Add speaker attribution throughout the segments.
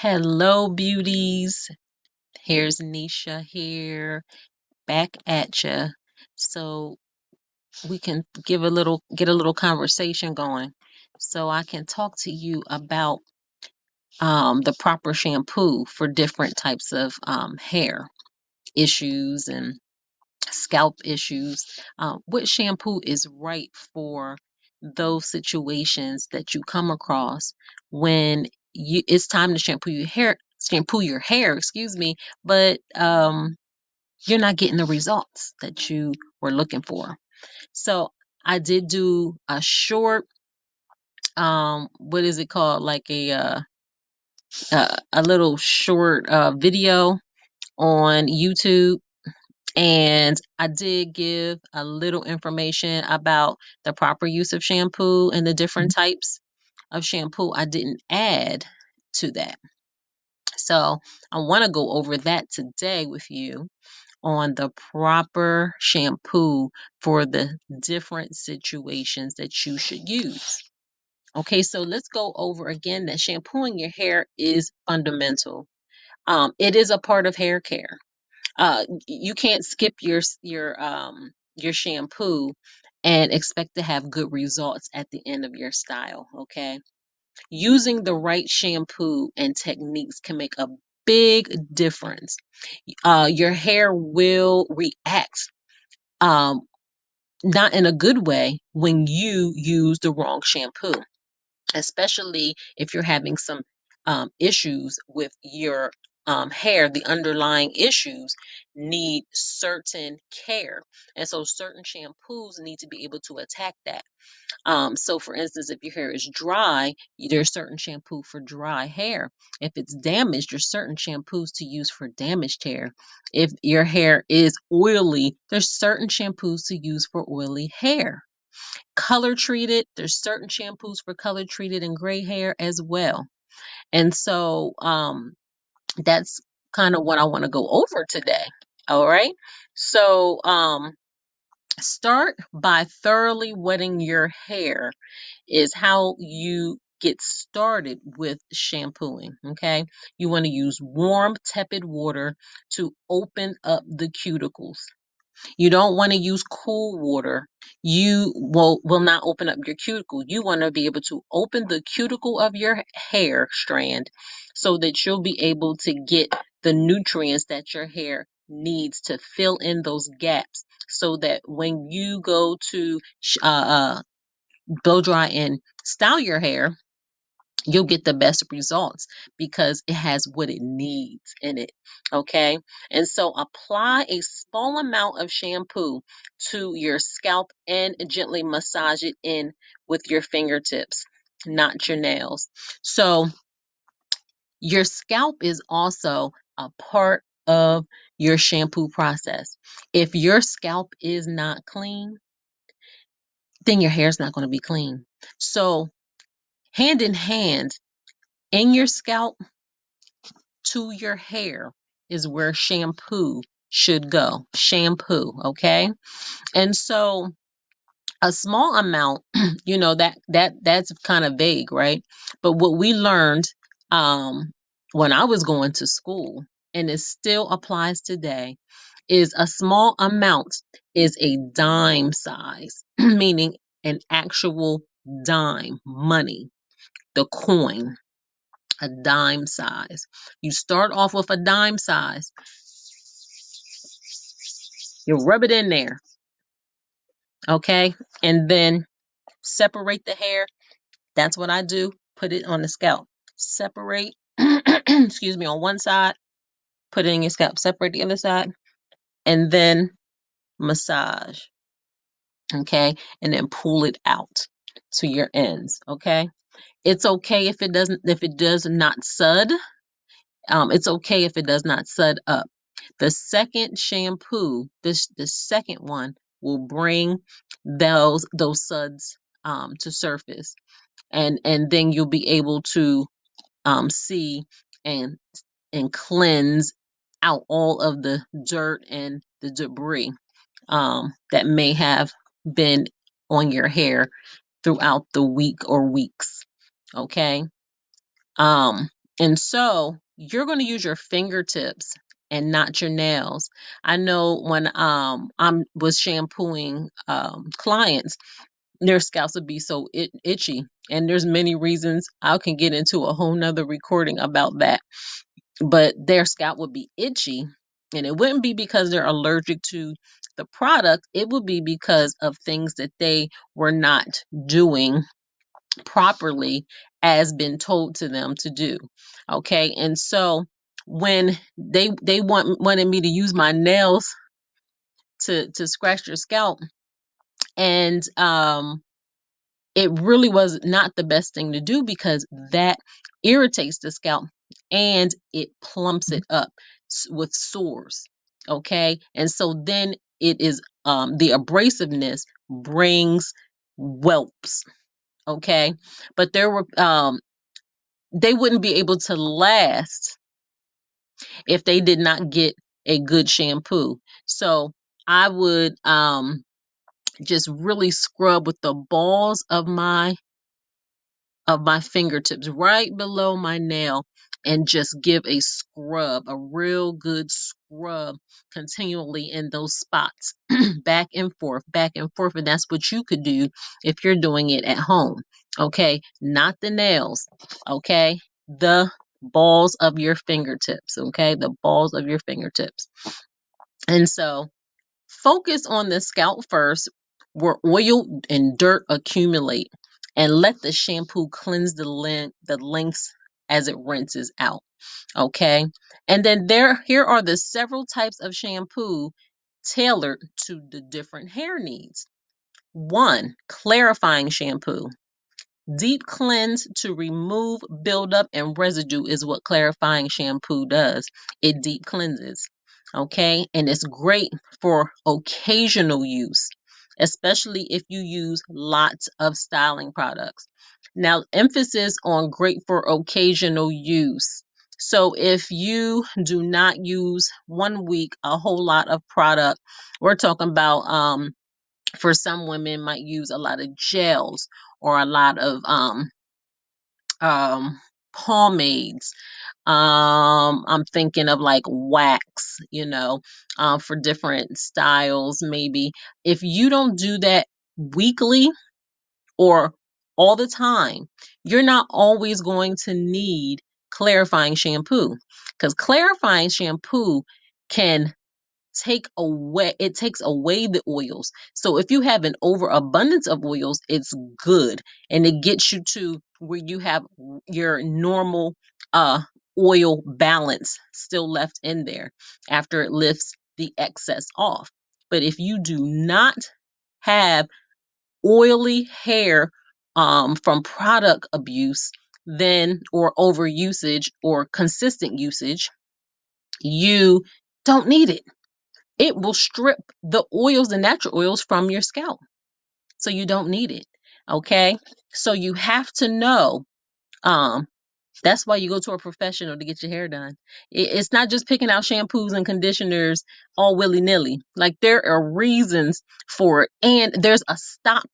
Speaker 1: Hello, beauties. Here's Nisha here, back at ya. So we can get a little conversation going. So I can talk to you about the proper shampoo for different types of hair issues and scalp issues. What shampoo is right for those situations that you come across when it's time to shampoo your hair, excuse me, but you're not getting the results that you were looking for. So I did do a short, what is it called? Like a little short video on YouTube, and I did give a little information about the proper use of shampoo and the different types of shampoo. I didn't add to that. So I want to go over that today with you on the proper shampoo for the different situations that you should use. Okay, so let's go over again that shampooing your hair is fundamental. It is a part of hair care. You can't skip your shampoo and expect to have good results at the end of your style. Okay, using the right shampoo and techniques can make a big difference. Your hair will react, um, not in a good way when you use the wrong shampoo, especially if you're having some issues with your hair. The underlying issues need certain care, and so certain shampoos need to be able to attack that. So for instance, if your hair is dry, there's certain shampoo for dry hair. If it's damaged, there's certain shampoos to use for damaged hair. If your hair is oily, there's certain shampoos to use for oily hair. Color treated, there's certain shampoos for color treated and gray hair as well. And so that's kind of what I want to go over today. All right. So start by thoroughly wetting your hair is how you get started with shampooing. Okay. You want to use warm, tepid water to open up the cuticles. You don't want to use cool water. You will not open up your cuticle. You want to be able to open the cuticle of your hair strand so that you'll be able to get the nutrients that your hair needs to fill in those gaps so that when you go to blow dry and style your hair, you'll get the best results because it has what it needs in it. Okay. And so apply a small amount of shampoo to your scalp and gently massage it in with your fingertips, not your nails. So your scalp is also a part of your shampoo process. If your scalp is not clean, then your hair's not going to be clean. So hand in hand, in your scalp to your hair is where shampoo should go. Shampoo, okay? And so a small amount, that's kind of vague, right? But what we learned when I was going to school, and it still applies today, is a small amount is a dime size, meaning an actual dime, money, the coin, a dime size. You start off with a dime size. You rub it in there, okay? And then separate the hair. That's what I do. Put it on the scalp. Separate, excuse me, on one side, put it in your scalp. Separate the other side, and then massage, okay? And then pull it out to your ends, okay? It's okay if it does not sud. It's okay if it does not sud up. The second shampoo, the second one will bring those suds to surface, and then you'll be able to see and cleanse out all of the dirt and the debris that may have been on your hair throughout the week or weeks. Okay. And so you're going to use your fingertips and not your nails. I know when I'm was shampooing clients, their scalps would be so itchy. And there's many reasons. I can get into a whole nother recording about that. But their scalp would be itchy. And it wouldn't be because they're allergic to the product. It would be because of things that they were not doing properly as been told to them to do. Okay. And so when wanted me to use my nails to scratch your scalp, and it really was not the best thing to do because that irritates the scalp and it plumps it up with sores. Okay. And so then it is the abrasiveness brings whelps. Okay. But there were they wouldn't be able to last if they did not get a good shampoo. So I would just really scrub with the balls of my fingertips right below my nail and just give a scrub, a real good scrub continually in those spots, back and forth, back and forth. And that's what you could do if you're doing it at home. Okay. Not the nails. Okay. The balls of your fingertips. Okay. The balls of your fingertips. And so focus on the scalp first, where oil and dirt accumulate, and let the shampoo cleanse the lengths as it rinses out. Okay. And then here are the several types of shampoo tailored to the different hair needs. One, clarifying shampoo. Deep cleanse to remove buildup and residue is what clarifying shampoo does. It deep cleanses. Okay. And it's great for occasional use, especially if you use lots of styling products. Now, emphasis on great for occasional use. So if you do not use 1 week a whole lot of product, we're talking about for some women might use a lot of gels or a lot of um pomades. I'm thinking of like wax, for different styles maybe. If you don't do that weekly or all the time, you're not always going to need clarifying shampoo, because clarifying shampoo can it takes away the oils. So if you have an overabundance of oils, it's good, and it gets you to where you have your normal uh oil balance still left in there after it lifts the excess off. But if you do not have oily hair from product abuse, then or overusage or consistent usage, you don't need it. It will strip the oils, the natural oils, from your scalp. So you don't need it. Okay. So you have to know. Um, that's why you go to a professional to get your hair done. It's not just picking out shampoos and conditioners all willy nilly. Like there are reasons for it. And there's a stop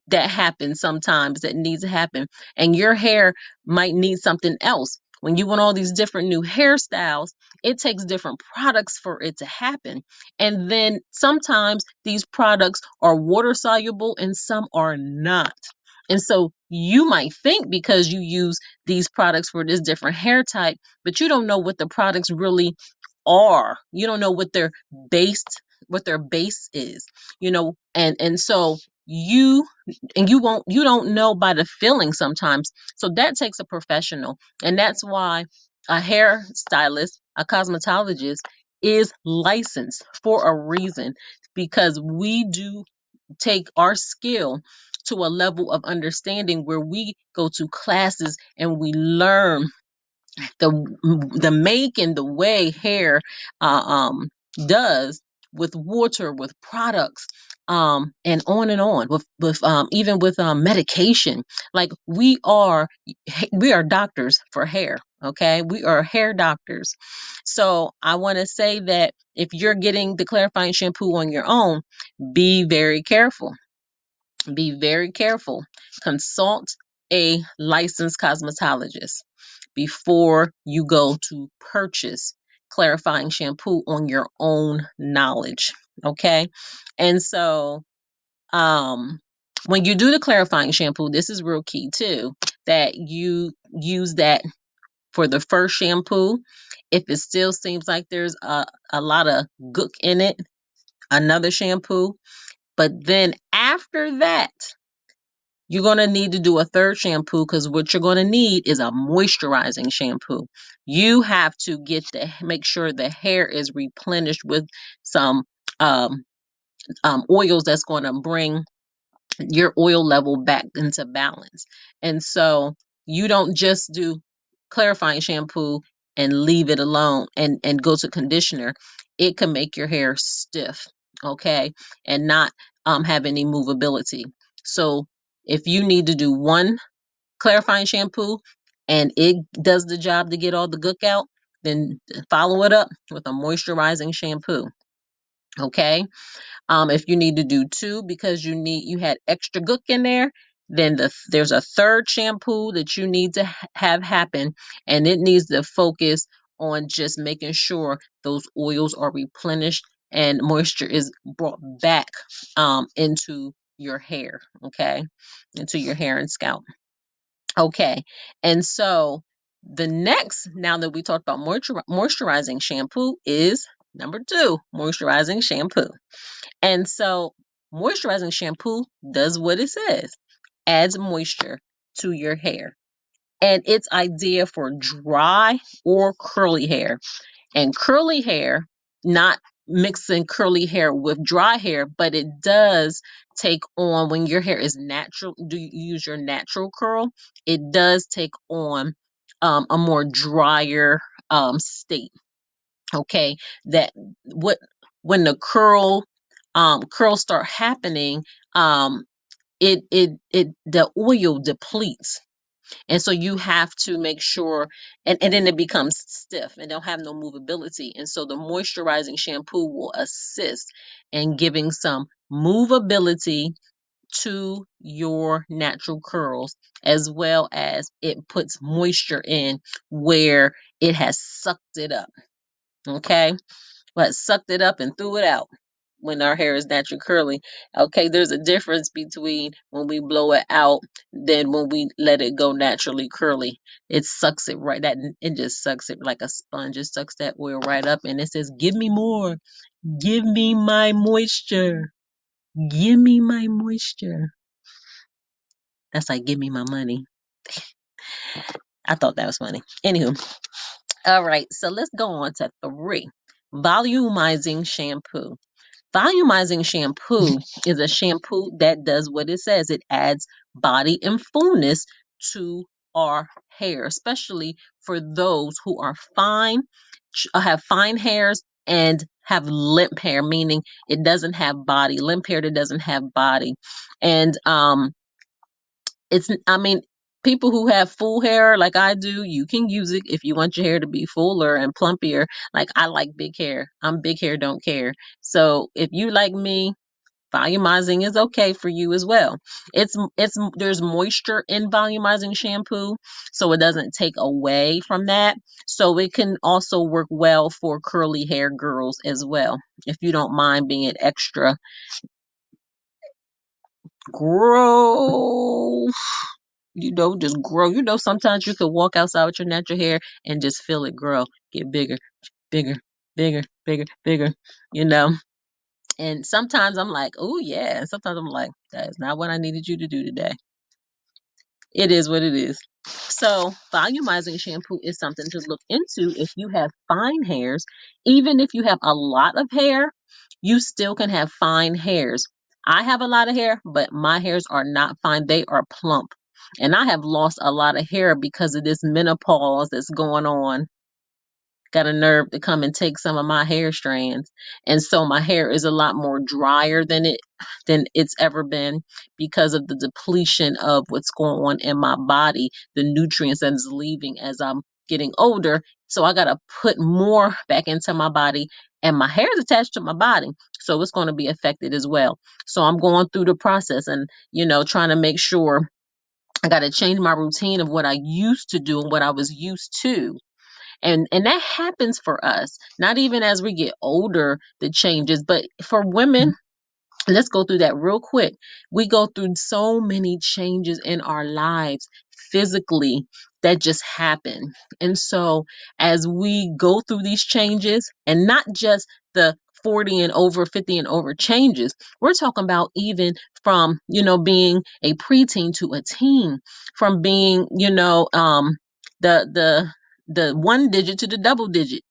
Speaker 1: that happens sometimes that needs to happen. And your hair might need something else. When you want all these different new hairstyles, it takes different products for it to happen. And then sometimes these products are water soluble and some are not. And so you might think because you use these products for this different hair type, but you don't know what the products really are. You don't know what their base is, and so you you don't know by the feeling sometimes. So that takes a professional, and that's why a hair stylist, a cosmetologist, is licensed for a reason, because we do take our skill to a level of understanding where we go to classes and we learn the make and the way hair uh, um does with water, with products, and on with even with medication. Like we are doctors for hair. Okay, we are hair doctors. So I want to say that if you're getting the clarifying shampoo on your own, be very careful. Be very careful. Consult a licensed cosmetologist, before you go to purchase clarifying shampoo on your own knowledge. Okay. And so, when you do the clarifying shampoo, this is real key too, that you use that for the first shampoo. If it still seems like there's a lot of gook in it, another shampoo. But then after that, you're going to need to do a third shampoo, because what you're going to need is a moisturizing shampoo. You have to make sure the hair is replenished with some um, oils that's going to bring your oil level back into balance. And so you don't just do clarifying shampoo and leave it alone and go to conditioner. It can make your hair stiff, okay, and not have any movability. So if you need to do one clarifying shampoo and it does the job to get all the gook out, then follow it up with a moisturizing shampoo. Okay. If you need to do two because you had extra gook in there, then there's a third shampoo that you need to have happen, and it needs to focus on just making sure those oils are replenished and moisture is brought back into your hair, okay, into your hair and scalp. Okay, and so the next, now that we talked about moisturizing shampoo, is number two, moisturizing shampoo. And so moisturizing shampoo does what it says, adds moisture to your hair. And it's idea for dry or curly hair. And curly hair, not mixing curly hair with dry hair, but it does take on, when your hair is natural, do you use your natural curl? It does take on a more drier state. Okay, that what when the curls start happening, um it the oil depletes, and so you have to make sure, and then it becomes stiff and don't have no movability, and so the moisturizing shampoo will assist in giving some movability to your natural curls, as well as it puts moisture in where it has sucked it up. Okay, but sucked it up and threw it out when our hair is naturally curly. Okay, there's a difference between when we blow it out than when we let it go naturally curly. It sucks it right, that it just sucks it like a sponge. It sucks that oil right up and it says, "Give me more. Give me my moisture. Give me my moisture." That's like, "Give me my money." I thought that was funny. Anywho, all right, so let's go on to three. Volumizing shampoo. Volumizing shampoo is a shampoo that does what it says. It adds body and fullness to our hair, especially for those who are fine, have fine hairs and have limp hair, meaning it doesn't have body, limp hair that doesn't have body. And I mean, people who have full hair like I do, you can use it if you want your hair to be fuller and plumpier. Like, I like big hair. I'm big hair, don't care. So if you like me, volumizing is okay for you as well. There's moisture in volumizing shampoo, so it doesn't take away from that. So it can also work well for curly hair girls as well, if you don't mind being extra grow. Just grow. Sometimes you could walk outside with your natural hair and just feel it grow, get bigger, bigger, bigger, bigger, bigger, you know. And sometimes I'm like, oh yeah. And sometimes I'm like, that is not what I needed you to do today. It is what it is. So volumizing shampoo is something to look into if you have fine hairs. Even if you have a lot of hair, you still can have fine hairs. I have a lot of hair, but my hairs are not fine. They are plump. And I have lost a lot of hair because of this menopause that's going on. Got a nerve to come and take some of my hair strands. And so my hair is a lot more drier than it's ever been, because of the depletion of what's going on in my body, the nutrients that is leaving as I'm getting older. So I gotta put more back into my body, and my hair is attached to my body. So it's going to be affected as well. So I'm going through the process and, trying to make sure I got to change my routine of what I used to do and what I was used to. And that happens for us, not even as we get older, the changes, but for women, let's go through that real quick. We go through so many changes in our lives physically that just happen. And so, as we go through these changes, and not just the 40 and over, 50 and over changes, we're talking about even from, being a preteen to a teen, from being, the one digit to the double digit,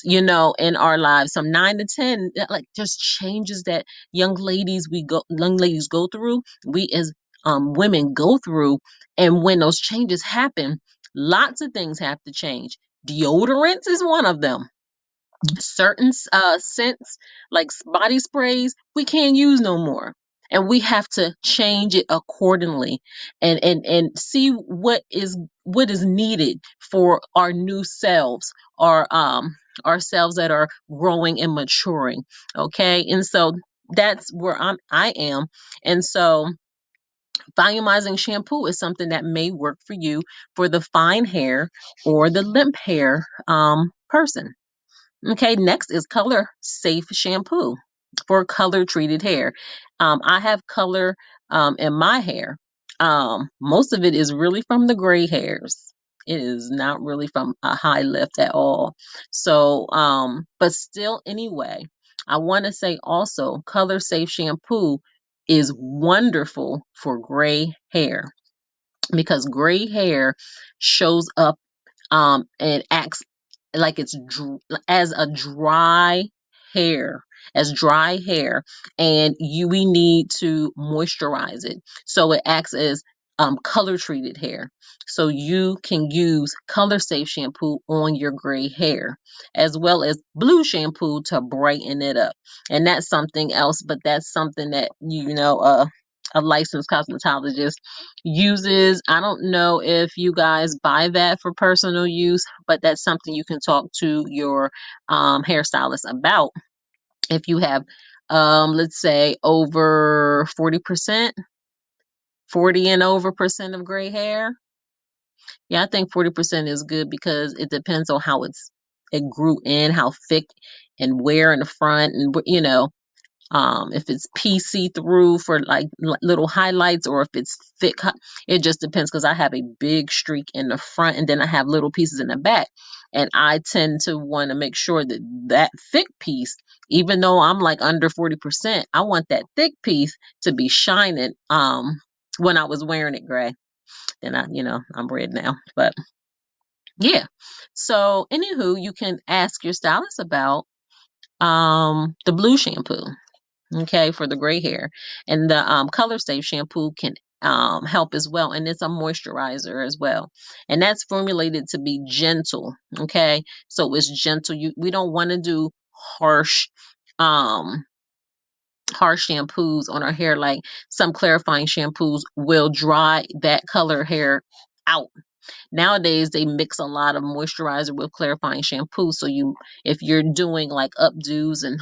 Speaker 1: in our lives, from 9 to 10, like just changes that young ladies go through, we as women go through. And when those changes happen, lots of things have to change. Deodorants is one of them. Certain scents, like body sprays, we can't use no more, and we have to change it accordingly, and see what is needed for our new selves, our selves that are growing and maturing. Okay, and so that's where I am. And so volumizing shampoo is something that may work for you, for the fine hair or the limp hair person. Okay, next is color safe shampoo for color treated hair. I have color in my hair. Most of it is really from the gray hairs. It is not really from a high lift at all. So, but still, anyway, I want to say also color safe shampoo is wonderful for gray hair, because gray hair shows up and acts like it's as a hair dry hair, and we need to moisturize it, so it acts as color treated hair. So you can use color safe shampoo on your gray hair, as well as blue shampoo to brighten it up. And that's something else, but that's something that a licensed cosmetologist uses. I don't know if you guys buy that for personal use, but that's something you can talk to your hairstylist about. If you have, let's say, over 40%, 40 and over percent of gray hair. Yeah, I think 40% is good, because it depends on how it grew in, how thick and where in the front, and if it's PC through for like little highlights, or if it's thick. It just depends, because I have a big streak in the front, and then I have little pieces in the back, and I tend to want to make sure that that thick piece, even though I'm like under 40%, I want that thick piece to be shining. When I was wearing it gray, then I'm red now, but yeah. So anywho, you can ask your stylist about the blue shampoo, okay, for the gray hair. And the color safe shampoo can help as well, and it's a moisturizer as well, and that's formulated to be gentle. Okay, so it's gentle. We don't want to do harsh um harsh shampoos on our hair. Like, some clarifying shampoos will dry that color hair out. Nowadays they mix a lot of moisturizer with clarifying shampoo, so if you're doing like updos and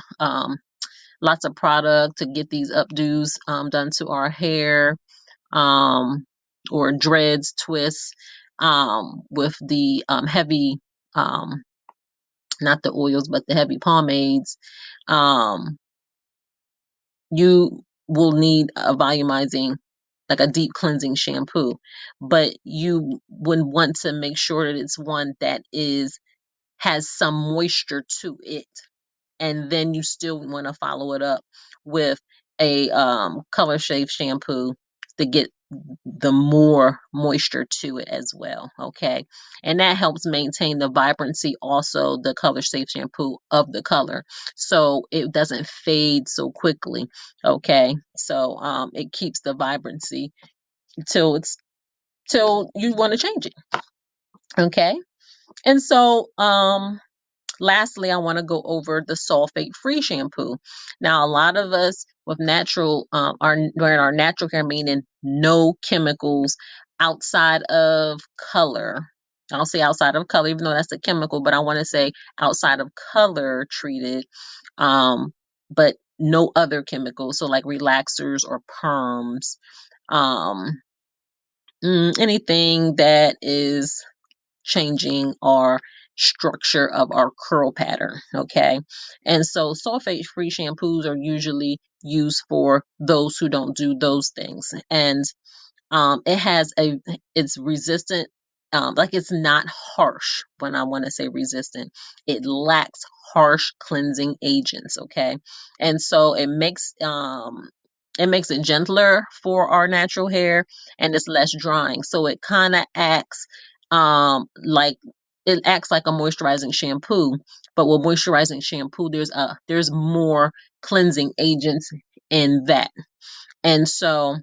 Speaker 1: lots of product to get these updos done to our hair, um, or dreads, twists, with the heavy, um, not the oils, but the heavy pomades. Um, you will need a volumizing, like a deep cleansing shampoo, but you would want to make sure that it's one that has some moisture to it, and then you still want to follow it up with a color shave shampoo to get the more moisture to it as well. Okay, and that helps maintain the vibrancy, also the color safe shampoo, of the color, so it doesn't fade so quickly. Okay, so it keeps the vibrancy till you want to change it. Okay, and so lastly, I want to go over the sulfate-free shampoo. Now, a lot of us with natural, wearing our natural hair, meaning no chemicals outside of color. I'll say outside of color, even though that's a chemical, but I want to say outside of color treated, but no other chemicals. So like relaxers or perms, um, anything that is changing our structure of our curl pattern. Okay. And so sulfate free shampoos are usually used for those who don't do those things. And it has it's resistant, like it's not harsh. When I want to say resistant, it lacks harsh cleansing agents. Okay. And so it makes it gentler for our natural hair, and it's less drying, so it kind of acts like it acts like a moisturizing shampoo. But with moisturizing shampoo, there's more cleansing agents in that. And so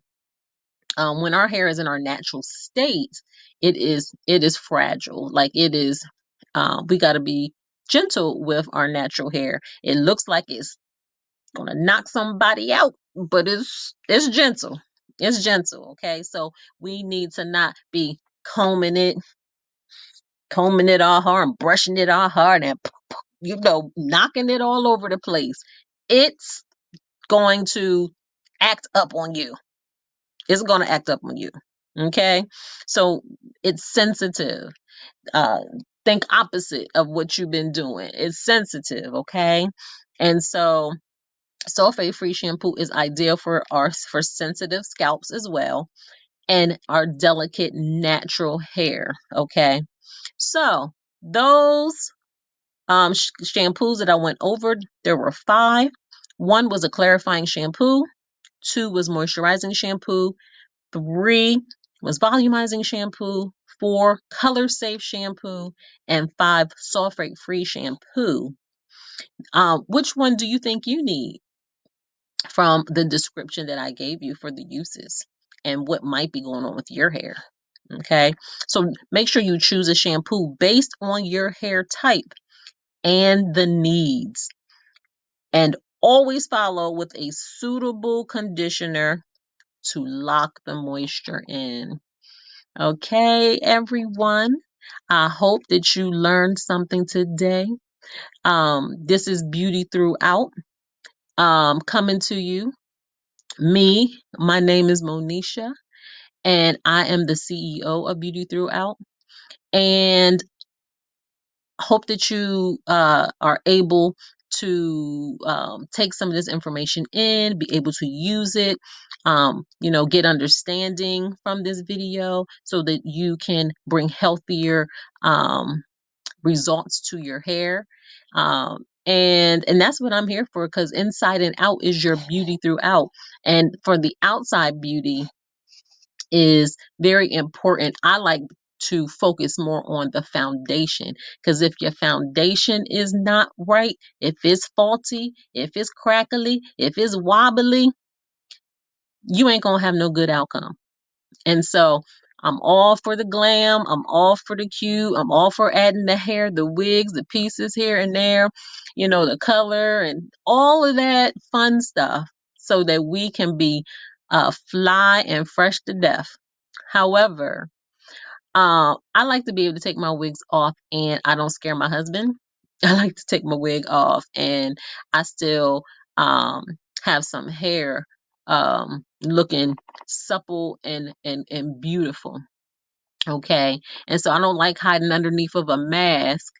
Speaker 1: when our hair is in our natural state, it is fragile. Like it is, we got to be gentle with our natural hair. It looks like it's gonna knock somebody out, but it's gentle. It's gentle. Okay, so we need to not be combing it all hard and brushing it all hard and knocking it all over the place. It's going to act up on you. It's going to act up on you. Okay. So it's sensitive. Uh, think opposite of what you've been doing. It's sensitive. Okay. And so sulfate free shampoo is ideal for sensitive scalps as well, and our delicate natural hair. Okay. So those shampoos that I went over, there were 5. One was a clarifying shampoo. 2 was moisturizing shampoo. 3 was volumizing shampoo. 4 color safe shampoo, and 5 sulfate free shampoo. Which one do you think you need from the description that I gave you for the uses and what might be going on with your hair? Okay, so make sure you choose a shampoo based on your hair type and the needs, and always follow with a suitable conditioner to lock the moisture in. Okay, everyone. I hope that you learned something today. This is Beauty Throughout, coming to you. My name is Monisha, and I am the CEO of Beauty Throughout. And hope that you are able to take some of this information in, be able to use it, get understanding from this video so that you can bring healthier results to your hair. And that's what I'm here for, because inside and out is your beauty throughout. And for the outside beauty, is very important. I like to focus more on the foundation, because if your foundation is not right, if it's faulty, if it's crackly, if it's wobbly, you ain't gonna have no good outcome. And so I'm all for the glam, I'm all for the cute, I'm all for adding the hair, the wigs, the pieces here and there, the color and all of that fun stuff, so that we can be fly and fresh to death. However, I like to be able to take my wigs off and I don't scare my husband. I like to take my wig off and I still um, have some hair looking supple and beautiful. Okay. And so I don't like hiding underneath of a mask.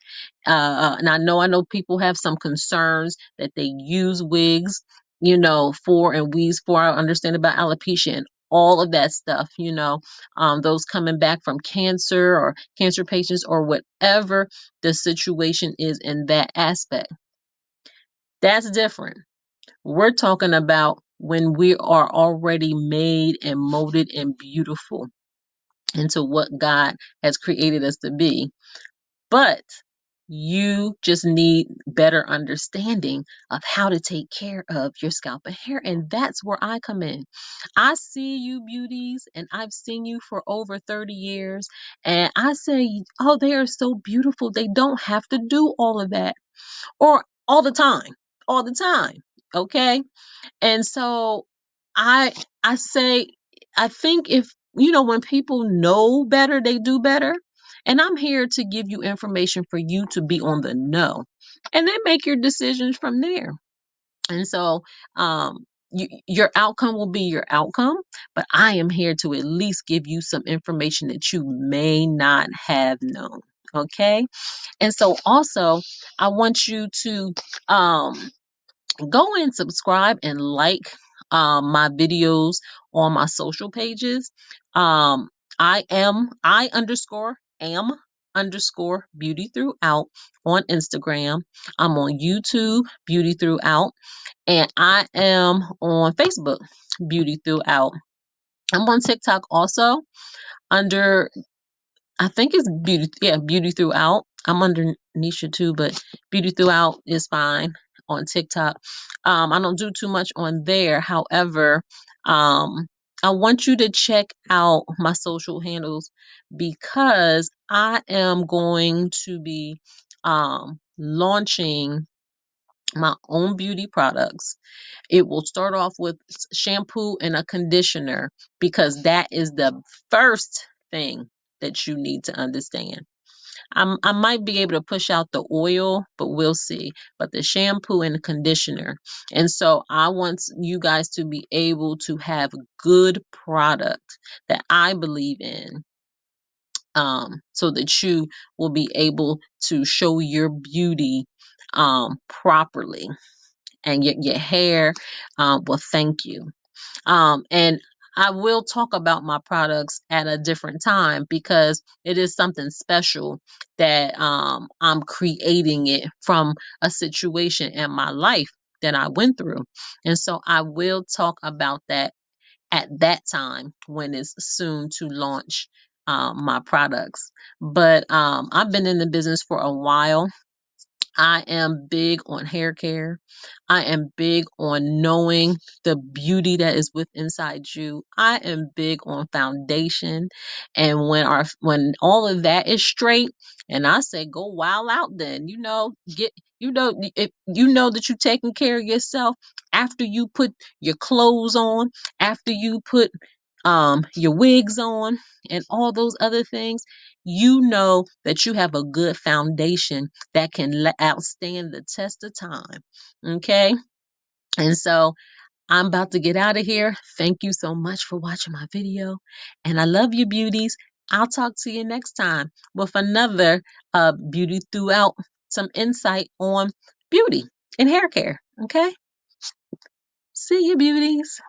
Speaker 1: And I know people have some concerns that they use wigs, for and weaves for. I understand about alopecia and all of that stuff, those coming back from cancer or cancer patients or whatever the situation is in that aspect. That's different. We're talking about when we are already made and molded and beautiful into what God has created us to be. But you just need better understanding of how to take care of your scalp and hair. And that's where I come in. I see you beauties, and I've seen you for over 30 years. And I say, oh, they are so beautiful. They don't have to do all of that, or all the time, all the time. Okay. And so I I say, I think if when people know better, they do better. And I'm here to give you information for you to be on the know, and then make your decisions from there. And so your outcome will be your outcome, but I am here to at least give you some information that you may not have known. Okay. And so also, I want you to um, go and subscribe and like my videos on my social pages. Um, I underscore beauty throughout on Instagram. I'm on YouTube, beauty throughout, and I am on Facebook, beauty throughout. I'm on TikTok also under, I think it's beauty throughout. I'm under Nisha too, but beauty throughout is fine on TikTok. I don't do too much on there. However, I want you to check out my social handles because I am going to be launching my own beauty products. It will start off with shampoo and a conditioner because that is the first thing that you need to understand. I might be able to push out the oil, but we'll see. But the shampoo and the conditioner. And so I want you guys to be able to have good product that I believe in. So that you will be able to show your beauty properly and your hair will thank you. And I will talk about my products at a different time because it is something special that I'm creating it from a situation in my life that I went through. And so I will talk about that at that time when it's soon to launch my products. But I've been in the business for a while. I am big on hair care. I am big on knowing the beauty that is within inside you. I am big on foundation. And when all of that is straight, and I say go wild out then, if you know that you're taking care of yourself after you put your clothes on, after you put your wigs on and all those other things, you know that you have a good foundation that can outstand the test of time. Okay. And so I'm about to get out of here. Thank you so much for watching my video. And I love you, beauties. I'll talk to you next time with another beauty throughout, some insight on beauty and hair care. Okay. See you, beauties.